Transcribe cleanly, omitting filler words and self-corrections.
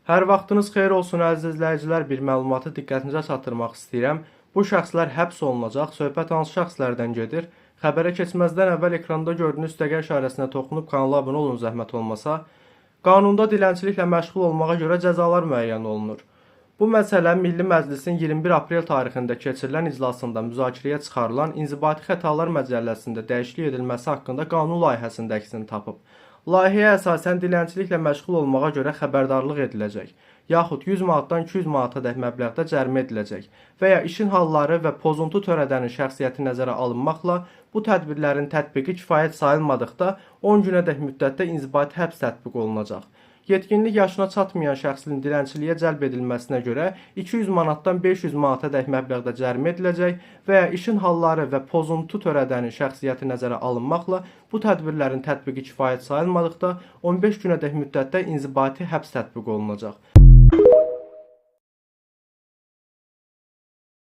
Hər vaxtınız xeyir olsun əziz izləyicilər, bir məlumatı diqqətinizə çatdırmaq istəyirəm. Bu şəxslər həbs olunacaq. Söhbət hansı şəxslərdən gedir? Xəbərə keçməzdən əvvəl ekranda gördüyünüz üstəgəl işarəsinə toxunub kanala abunə olun zəhmət olmasa. Qanunda dilənçiliklə məşğul olmağa görə cəzalar müəyyən olunur. Bu məsələ Milli Məclisin 21 aprel tarixində keçirilən iclasında müzakirəyə çıxarılan İnzibati Xətalar Məcəlləsində dəyişiklik edilməsi haqqında qanun layihəsində əksini tapıb. Layihəyə əsasən dilənçiliklə məşğul olmağa görə xəbərdarlıq ediləcək, yaxud 100 manatdan 200 manatadək məbləğdə cərimə ediləcək və ya işin halları və pozuntu törədənin şəxsiyyəti nəzərə alınmaqla bu tədbirlərin tətbiqi kifayət sayılmadıqda 10 günədək müddətdə inzibati həbs tətbiq olunacaq. Yetkinlik yaşına çatmayan şəxsin dilənçiliyə cəlb edilməsinə görə 200 manatdan 500 manatadək məbləğdə cərimə ediləcək və ya işin halları və pozuntu törədənin şəxsiyyəti nəzərə alınmaqla bu tədbirlərin tətbiqi kifayət sayılmadıqda 15 günədək müddətdə inzibati həbs tətbiq olunacaq.